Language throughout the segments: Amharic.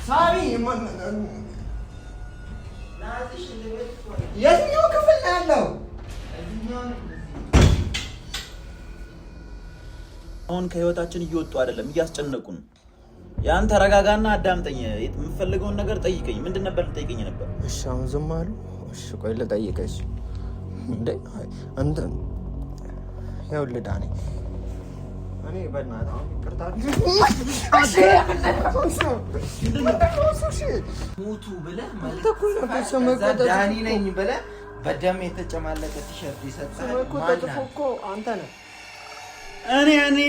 ሳሚ የትኛው ክፍል ነው ያለው? አሁን ከህይወታችን እየወጡ አይደለም፣ እያስጨነቁን። ያን ተረጋጋና አዳምጠኝ። የምፈልገውን ነገር ጠይቀኝ። ምንድን ነበር ልጠይቀኝ ነበር? እሺ አሁን ዝም አሉ። እሺ ቆይ ልጠይቀሽ እንዴ አንተ ይኸውልህ ዳኒ እኔ በእናትህ አሁን ይቅርታ ሙቱ ብለህ ዳኒ ነኝ ብለህ በደም የተጨማለቀ ቲሸርት ይሰጣል እኮ አንተ ነህ። እኔ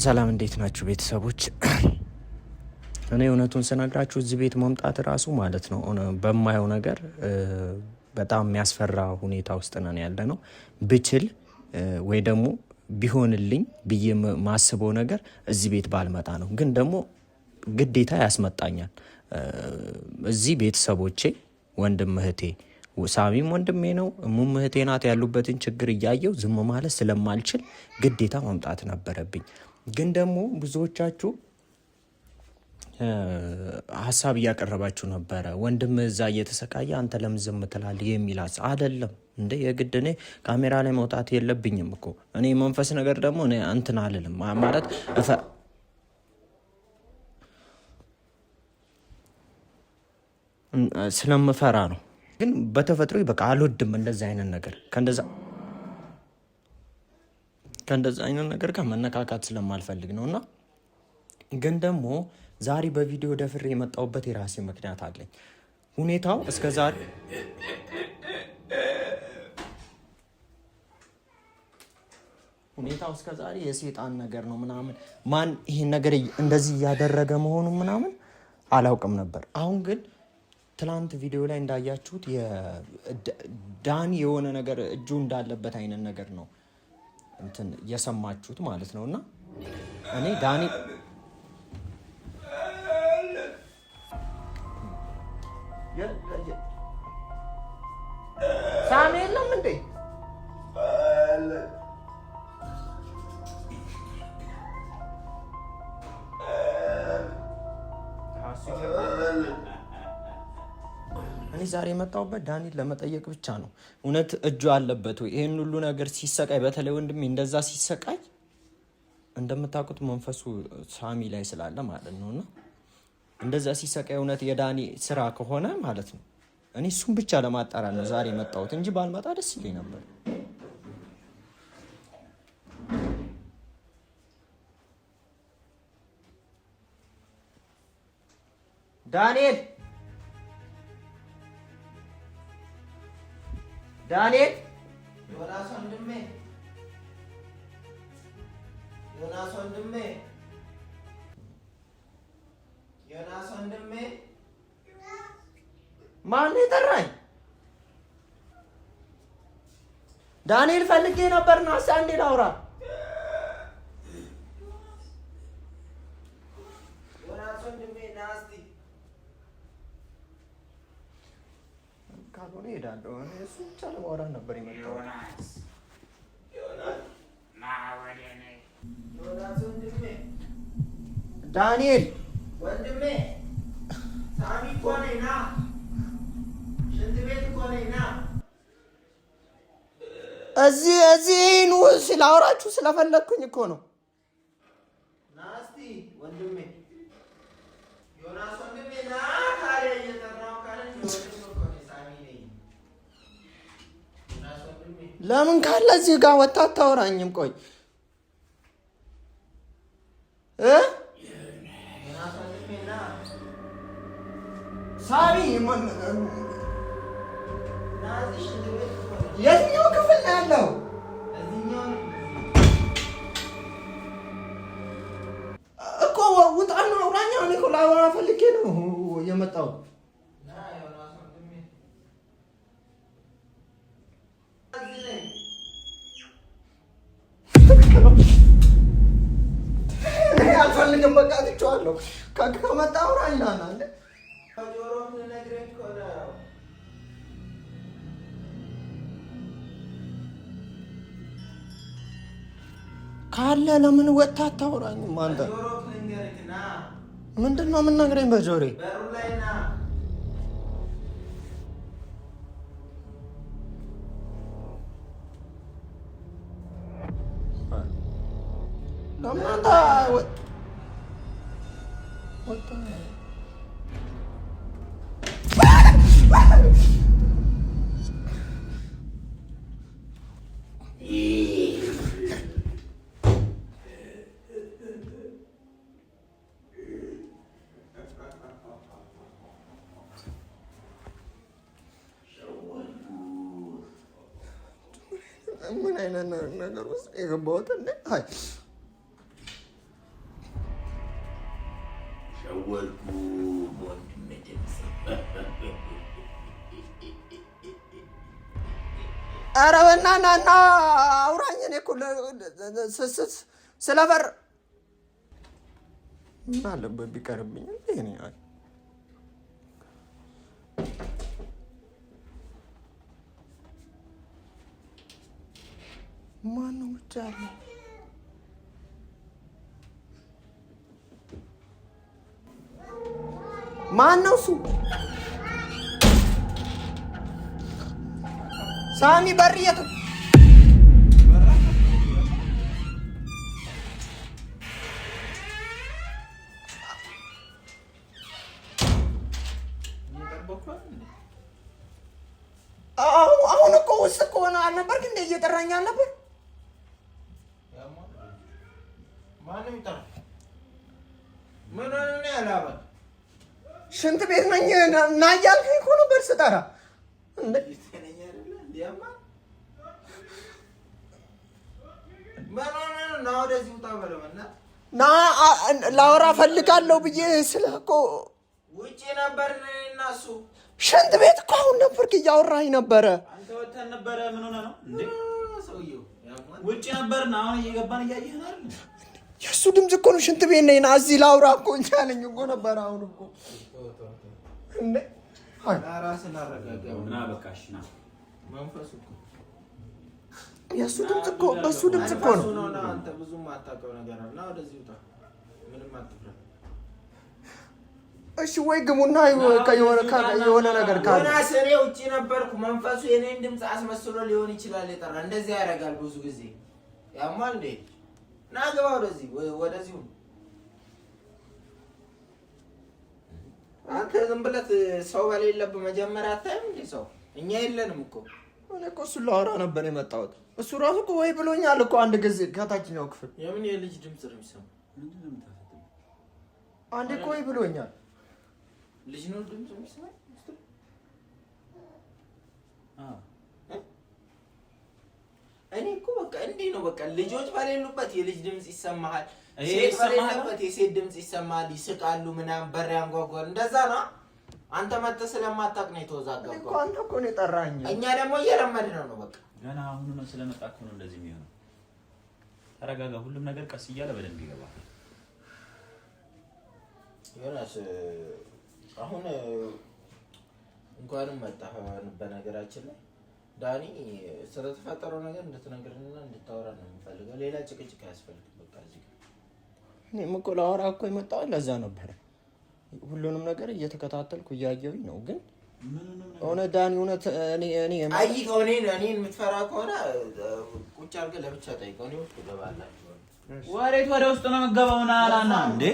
ሰላም እንዴት ናችሁ ቤተሰቦች? እኔ እውነቱን ስነግራችሁ እዚህ ቤት መምጣት ራሱ ማለት ነው በማየው ነገር በጣም የሚያስፈራ ሁኔታ ውስጥ ነን ያለ ነው። ብችል ወይ ደግሞ ቢሆንልኝ ብዬ ማስበው ነገር እዚህ ቤት ባልመጣ ነው። ግን ደግሞ ግዴታ ያስመጣኛል። እዚህ ቤተሰቦቼ ወንድም እህቴ ሳሚም ወንድሜ ነው፣ እሙም እህቴ ናት። ያሉበትን ችግር እያየው ዝም ማለት ስለማልችል ግዴታ መምጣት ነበረብኝ። ግን ደግሞ ብዙዎቻችሁ ሀሳብ እያቀረባችሁ ነበረ። ወንድም እዛ እየተሰቃየ አንተ ለምን ዝም ትላለህ የሚል ሀሳብ አይደለም እንደ የግድ እኔ ካሜራ ላይ መውጣት የለብኝም እኮ። እኔ መንፈስ ነገር ደግሞ እኔ እንትን አልልም ማለት ስለምፈራ ነው። ግን በተፈጥሮ በቃ አልወድም እንደዛ አይነት ነገር ከእንደዛ አይነት ነገር ጋር መነካካት ስለማልፈልግ ነው። እና ግን ደግሞ ዛሬ በቪዲዮ ደፍሬ የመጣሁበት የራሴ ምክንያት አለኝ። ሁኔታው እስከ ዛሬ የሴጣን ነገር ነው ምናምን ማን ይሄን ነገር እንደዚህ እያደረገ መሆኑ ምናምን አላውቅም ነበር። አሁን ግን ትላንት ቪዲዮ ላይ እንዳያችሁት ዳኒ የሆነ ነገር እጁ እንዳለበት አይነት ነገር ነው እንትን የሰማችሁት ማለት ነው። እና እኔ ዳኒ ሳሚ የለም እንዴ? እኔ ዛሬ የመጣሁበት ዳኒን ለመጠየቅ ብቻ ነው። እውነት እጁ አለበት ወይ? ይሄን ሁሉ ነገር ሲሰቃይ፣ በተለይ ወንድሜ እንደዛ ሲሰቃይ እንደምታውቁት መንፈሱ ሳሚ ላይ ስላለ ማለት ነው። እና እንደዛ ሲሰቃይ እውነት የዳኒ ስራ ከሆነ ማለት ነው እኔ እሱን ብቻ ለማጣራት ነው ዛሬ የመጣሁት እንጂ ባልመጣ ደስ ይለኝ ነበር። ዳንኤል ዮናስ ወንድሜ ማን የጠራኝ? ዳንኤል ፈልጌ ነበር። ና እስኪ አንዴ ላውራ። ዮናስ ወንድሜ ና እስኪ። ካልሆነ እሄዳለሁ። እሱ ብቻ ለማውራት ነበር የመጣሁት። ዮናስ ወንድሜ ዳንኤል ወንድሜ ሳሚ እኮ ነኝ ና። ሽንት ቤት እኮ ነኝ ና። እዚህ ኑ ስላወራችሁ ስለፈለግኩኝ እኮ ነው። ና እስኪ ወንድሜ ዮናስ ወንድሜ ና። ታዲያ እየጠራሁ ካለ ሳሚ ነኝ። ዮናስ ወንድሜ ለምን ካለ እዚህ ጋር ወጥተህ አታወራኝም? ቆይ ሳሚ የትኛው ክፍል ነው ያለው? እኮ ውጣና አውራኛ። እኔ እኮ ላወራ ፈልጌ ነው የመጣሁት። አልፈልግም፣ በቃ ትቼዋለሁ። ከመጣ አውራኝ ናናለ ካለ ለምን ወጥታ አታወራኝም? አንተ ምንድን ነው የምትነግረኝ በጆሬ? ለምን አንተ ወጥታ ምን አይነት ነገር ውስጥ የገባሁት እንዴ? አይ ሸወልኩ ወንድሜ ደምስ። ኧረ በእናትህ አውራኝ። እኔ እኮ ስለፈር ምን አለበት ቢቀርብኝ እንዴ? እኔ አይ ማነው ውጭ ያለው? ማነው እሱ? ሳሚ በርየት አሁን እኮ ውስጥ እኮ ሆነ አልነበርክ እንደ እየጠራኝ አልነበር? ማንም ይጠራ ምን ነው ያላባ ሽንት ቤት ነኝ እና እያልከኝ እኮ ነበር ስጠራ እንዴ? ይተነኛ አይደለ እንዲያማ ማን ነው ወደዚህ ውጣ በለውና ና ላወራ ፈልጋለሁ ብዬ ስልህ እኮ ውጪ ነበር እና እሱ ሽንት ቤት እኮ አሁን ነበርክ እያወራኝ ነበረ። አንተ ወተን ነበረ። ምን ሆነ ነው እንዴ? ሰውየው ውጪ ነበርና አሁን እየገባን እያየህን አይደል? የእሱ ድምፅ እኮ ነው። ሽንት ቤት ነኝ ና እዚህ ላውራ እኮ እንቻለኝ እኮ ነበር። አሁን እኮ እንዴ ራስን አረጋጋው እና በቃሽ ና መንፈሱ እኮ የእሱ ድምፅ እኮ በእሱ ድምፅ እኮ ነው። አንተ ብዙም አታውቀው ነገር አለ። ወደዚህ ውጣ ምንም አትፍራ። እሺ ወይ ግሙና የሆነ ነገር ካለ እና ስሬ ውጪ ነበርኩ። መንፈሱ የኔን ድምፅ አስመስሎ ሊሆን ይችላል የጠራ። እንደዚህ ያደርጋል ብዙ ጊዜ ያማል እንዴ? ና ግባ ወደዚህ አንተ ዝም ብለት ሰው በሌለብህ መጀመሪያ አታይም እንዴ? ሰው እኛ የለንም እኮ። እኔ እኮ እሱን ላወራ ነበር የመጣሁት። እሱ ራሱ እኮ ወይ ብሎኛል እኮ አንድ ጊዜ ከታችኛው ክፍል። የምን የልጅ ድምፅ ነው የሚሰማው? አንዴ እኮ ወይ ብሎኛል። ልጅ ነው ድምፅ የሚሰማው? እኔ እኮ በቃ እንዲህ ነው በቃ። ልጆች በሌሉበት የልጅ ድምፅ ይሰማሃል፣ ሴት በሌለበት የሴት ድምፅ ይሰማሃል። ይስቃሉ ምናምን በር ያንጓጓል። እንደዛ ነው። አንተ መተህ ስለማታውቅ ነው የተወዛገበው እኮ። አንተ እኮ ነው የጠራኸኝ። እኛ ደግሞ እየለመድነው ነው በቃ። ገና አሁን ነው ስለመጣክ ነው እንደዚህ የሚሆነው። ተረጋጋ። ሁሉም ነገር ቀስ እያለ በደንብ ይገባል። ዮናስ አሁን እንኳንም መጣህ። በነገራችን ላይ ዳኒ ስለተፈጠረው ነገር እንድትነግርንና እንድታወራ ነው የምፈልገው። ሌላ ጭቅጭቅ አያስፈልግም። በቃ እዚህ እኔም እኮ ላወራ እኮ የመጣሁት ለዛ ነበር። ሁሉንም ነገር እየተከታተልኩ እያየሁኝ ነው። ግን እውነት ዳኒ እውነት እኔ አይቀው እኔን የምትፈራ ከሆነ ቁጭ አድርገህ ለብቻ ጠይቀው። እኔ ውስጥ እገባላችሁ። ወሬት ወደ ውስጥ ነው የምትገባው? ና እንዴ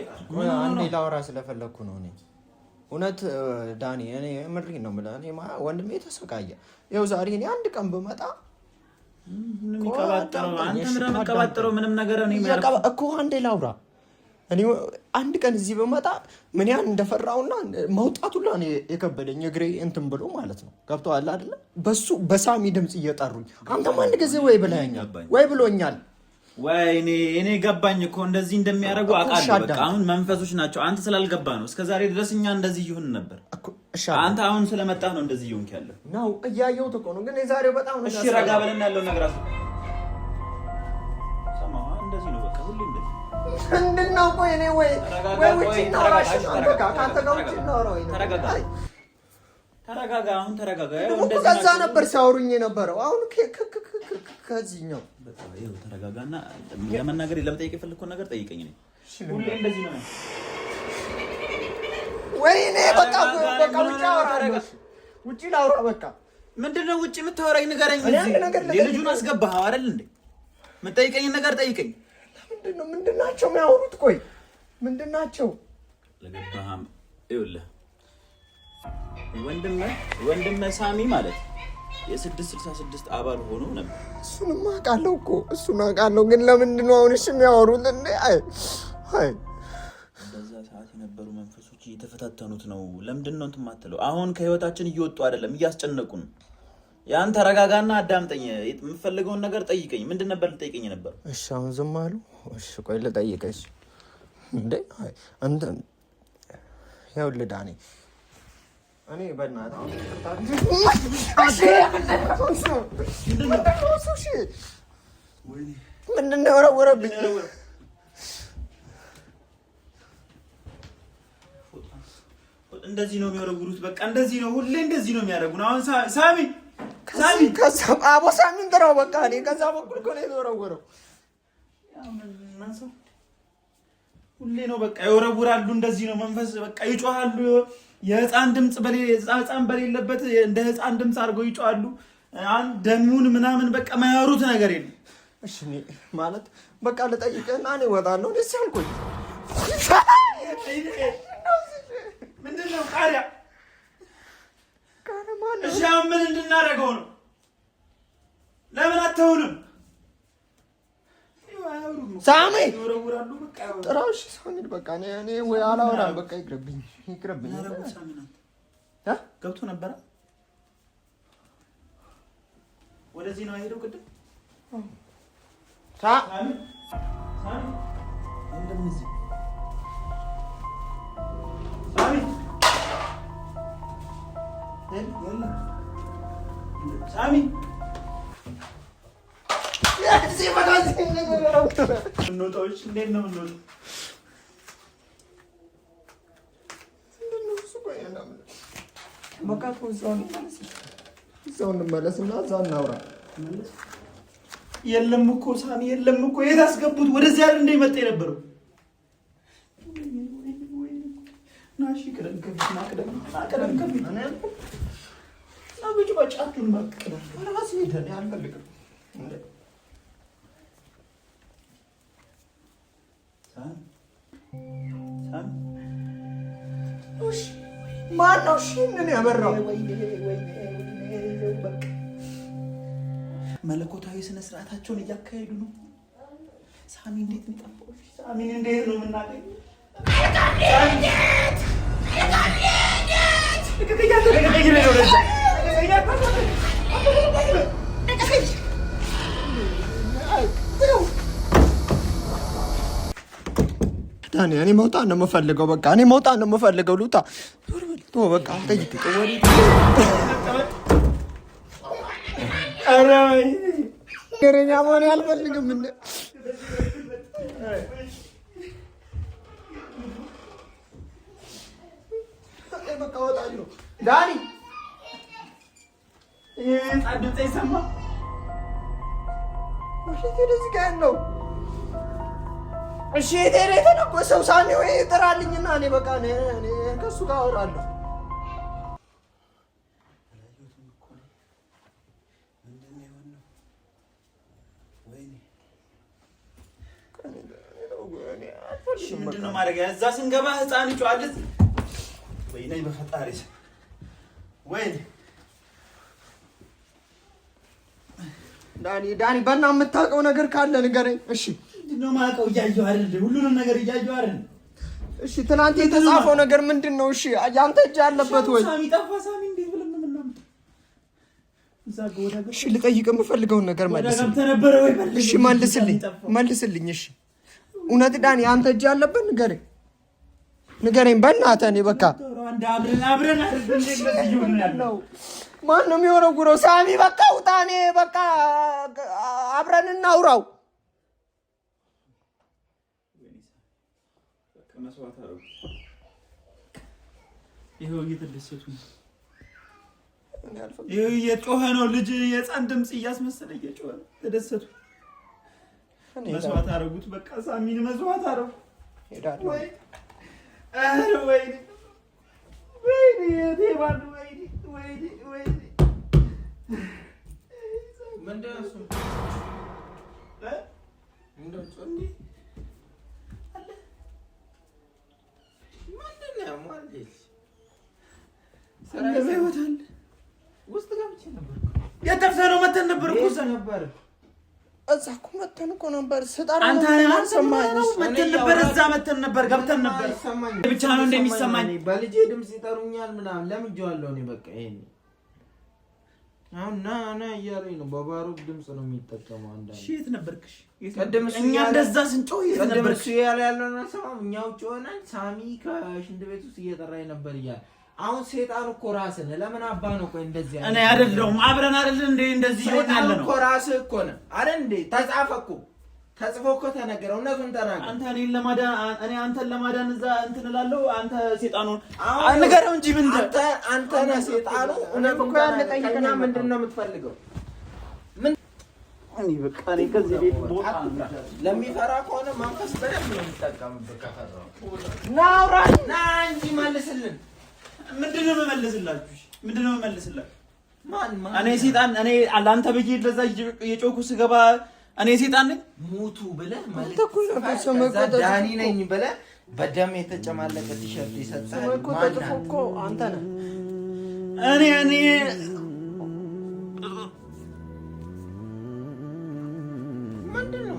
አንዴ ላወራ ስለፈለኩ ነው። እኔ እውነት ዳኒ እኔ ምንድን ነው የምልህ፣ እኔ ወንድሜ ተሰቃየ። ይኸው ዛሬ እኔ አንድ ቀን ብመጣ ምንም ይቀባጠረው አንተ ምንም መቀባጠረው ምንም ነገር ነው የሚያደርገው እኮ። አንዴ ላውራ። እኔ አንድ ቀን እዚህ ብመጣ ምን ያን እንደፈራውና መውጣቱላ እኔ የከበደኝ እግሬ እንትን ብሎ ማለት ነው። ገብቶሃል አይደለ? በሱ በሳሚ ድምጽ እየጠሩኝ አንተም አንድ ጊዜ ወይ ብለኸኛል ወይ ብሎኛል። ወይኔ እኔ ገባኝ እኮ እንደዚህ እንደሚያደርጉ አውቃለሁ። በቃ አሁን መንፈሶች ናቸው። አንተ ስላልገባ ነው። እስከዛሬ ድረስ እኛ እንደዚህ ይሁን ነበር። አንተ አሁን ስለመጣህ ነው እንደዚህ ይሁን ያለው ነው። እያየሁት እኮ ነው። ግን የዛሬው በጣም ነው። እሺ ረጋ በልና ያለው ነገር አስ ሰማህ? እንደዚህ ነው በቃ ሁሌ እንደዚህ ምንድነው? ቆይ እኔ ወይ ውጪ ነው ራሽ አንተ ጋር ካንተ ጋር ውጪ ነው ወይ ተረጋጋ። ተረጋጋ። አሁን ተረጋጋ። ከዛ ነበር ሲያወሩኝ የነበረው። አሁን ከዚህኛው ይኸው ተረጋጋና ለመናገር ለመጠየቅ የፈለግከውን ነገር ጠይቀኝ ነው። ሁሌ እንደዚህ ነው። ወይኔ በቃ ውጭ አወራለሁ። ውጭ ላውራ በቃ። ምንድነው ውጭ የምታወራኝ? ንገረኝ። ልጁን አስገባኸው አይደል እንዴ? የምጠይቀኝ ነገር ጠይቀኝ። ምንድን ናቸው የሚያወሩት? ቆይ ምንድን ናቸው? ለገባህም ይኸውልህ ወንድምህ ሳሚ ማለት የ666 አባል ሆኖ ነበር። እሱንም አውቃለሁ እኮ እሱን አውቃለሁ። ግን ለምንድን ነው አሁን እሺ የሚያወሩት? አይ በዛ ሰዓት የነበሩ መንፈሶች እየተፈታተኑት ነው። ለምንድን ነው እንትን የማትለው? አሁን ከህይወታችን እየወጡ አይደለም፣ እያስጨነቁን። ያን ተረጋጋና አዳምጠኝ። የምፈልገውን ነገር ጠይቀኝ። ምንድን ነበር ልጠይቀኝ ነበር? እሺ አሁን ዝም አሉ። እሺ ቆይ ልጠይቀሽ እንዴ። አይ አንተ ይኸውልህ ዳኒ እኔ በእናትህ ምንድን ነው የወረወረብኝ? እንደዚህ ነው የሚወረውሩት። በቃ እንደዚህ ነው፣ ሁሌ እንደዚህ ነው የሚያደርጉን። አሁን ሳሚ አቦ ሳሚን ጥራው። በቃ እኔ ከዛ በኩል እኮ ነው የተወረወረው። ሁሌ ነው በቃ ይወረውራሉ። እንደዚህ ነው መንፈስ። በቃ ይጮሃሉ። የህፃን ድምጽ ህፃን በሌለበት እንደ ህፃን ድምጽ አድርገው ይጮሃሉ። ደሙን ምናምን በቃ ማያወሩት ነገር የለም። እሺ ማለት በቃ ልጠይቅህና እኔ እወጣለሁ። ደስ ያልኩኝ ምንድነው? ቃሪያ ማለት እሺ፣ አሁን ምን እንድናደርገው ነው? ለምን አትሆንም? ሳሚ ይወረውራሉ። በቃ ጥራው። እሺ ሳሚ በቃ እኔ ወይ አላወራም። በቃ ይቅርብኝ። ገብቶ ነበረ። ወደዚህ ነው ሄደው ቅድም ሳሚ እንደዚህ ሳሚ እንወጣዎች እንዴት ነው የምንወጣው? በቃ እዛው እንመለስና እዛው እናውራ። የለም እኮ ሳሚ፣ የለም እኮ። የት አስገቡት? ወደዚህ አይደል እንደ መጣ የነበረው። ናሺ ቅደም አብጭ ባጫቱን ማቀደም ራስ ሄደን ያልፈልግም እንዴ ሳሚ እሺ ማን ነው? እሺ ምን ያበራው? መለኮታዊ ስነ ስርዓታቸውን እያካሄዱ ነው። ሳሚ እንዴት ነው የጠፋው? ሳሚ እንዴት ነው የምናገኘው? ዳኒ እኔ መውጣት ነው የምፈልገው። በቃ እኔ መውጣት ነው የምፈልገው። ልውጣ። በቃ አልጠይቅ። ገረኛ መሆን አልፈልግም። በቃ እወጣለሁ። ዳኒ ድምፅ ይሰማ ወደዚህ ጋር ነው። እሺ የተነኮሰው ሳሚ ወይ ጥራልኝና እኔ በቃ እኔ ከእሱ ጋር አወራለሁ። ምንድን ነው ማድረግ? እዛ ስንገባ ህፃን ይጮሃል። ወይኔ በፈጣሪ ወይኔ ዳኒ በእናትህ የምታውቀው ነገር ካለ ንገረኝ። እሺ ምንድን ነው የማውቀው? እያየሁ አይደል? ሁሉንም ነገር እያየሁ አይደል? እሺ ትናንት የተጻፈው ነገር ምንድን ነው? እሺ ያንተ እጅ አለበት ወይ? ሳሚ ጠፋ። ሳሚ እንዴት ብለን ነው የምናምነው? እሺ ልጠይቅ የምፈልገውን ነገር መልስልኝ። እሺ መልስልኝ። እሺ እውነት ዳኒ አንተ እጅ አለበት? ንገረኝ በእናትህ። እኔ በቃ አብረን ነው ማን ነው የሚወረውረው? ሳሚ በቃ ውጣ። እኔ በቃ አብረን እናውራው። ይኸው እየተደሰቱ እየጮኸ ነው ልጅ የህፃን ድምፅ እያስመሰለ እየጮኸ ነው። ተደሰቱ። መስዋዕት አደረጉት። በቃ ሳሚን መስዋዕት አደረጉ። ወይ ውስጥ ገብቼ ነበር። የተርሰህ ነው መተን ነበር እኮ ነበር እዛ እኮ መተን እኮ ነበር። ስጠራ አንተ አልሰማኸኝ? መተን ነበር፣ እዛ መተን ነበር፣ ገብተን ነበር። ብቻ ነው እንደሚሰማኝ በልጄ ድምፅ ይጠሩኛል ምናምን ለምጄዋለሁ እኔ በቃ ይሄን አሁን ና እያሉኝ ነው። በባሩክ ድምፅ ነው የሚጠቀመው። አንዳንዴ እሺ የት ነበርክሽ? እኛ እንደዛ ስንጮህ የት ነበርክሽ? ያለው ነው ሰማም። እኛ ውጭ ሆነን ሳሚ ከሽንት ቤት ውስጥ እየጠራኝ ነበር እያለ አሁን ሴጣን እኮ ራስህ ነህ። ለምን አባ ነው ቆይ እንደዚህ እኔ አይደለሁም። አብረን አይደል እንዴ እንደዚህ ይሆን ያለ ነው እኮ ራስህ እኮ ነህ አይደል እንዴ? ተጻፈ እኮ ተጽፎ እኮ ተነገረ። እውነቱን ተናገር። አንተ እኔን ለማዳን እኔ አንተን ለማዳን እዛ እንትን እላለሁ። አንተ ሴጣኑን ንገረው እንጂ ምን አንተ ነህ ሴጣኑ። እውነቱን እኮ ያለቀኝና ምንድን ነው የምትፈልገው? ምን እኔ በቃ እኔ ከዚህ ቤት ቦታ ለሚፈራ ከሆነ መንፈስ በደንብ ነው የሚጠቀምበት። ከፈራው ና አውራ ና እንጂ መልስልን። ምንድን ነው የምመልስላችሁ? ምንድን ነው የምመልስላችሁ? ማን እኔ ሴጣን እኔ ለአንተ ብዬ ለዛ የጮኩ ስገባ እኔ ሴጣን ነኝ? ሙቱ ብለህ ማለት ዳኒ ነኝ ብለህ በደም የተጨማለቀ ቲሸርት ይሰጣል። ማን እኮ አንተ ነህ። እኔ ምንድነው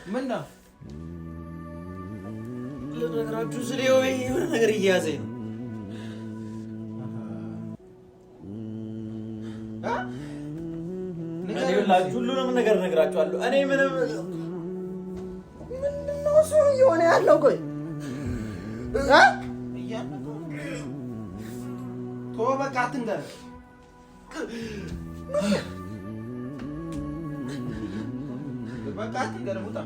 ምንድነው ልነግራችሁ ስለ የሆነ ነገር እየያዘኝ ነው። ሁሉንም ነገር እነግራችኋለሁ። እኔ ምንም ምንድነው እሱ እየሆነ ያለው? ቆይ ተወው በቃ አትንገር። በቃ አትንገር። ውጣ።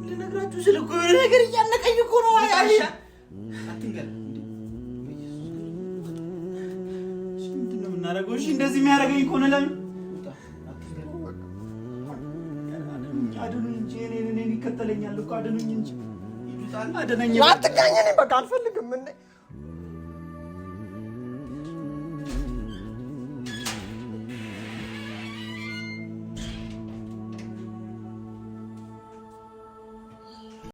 ልነግራችሁ ስለ እኮ የሆነ ነገር እያነቀኝ እኮ ነው። አትንገር። እሺ እንደዚህ የሚያደርገኝ ከሆነ ለምን አድኑኝ እንጂ እኔን ይከተለኛል እኮ አድኑኝ እንጂ አትጋኝ። እኔ በቃ አልፈልግም።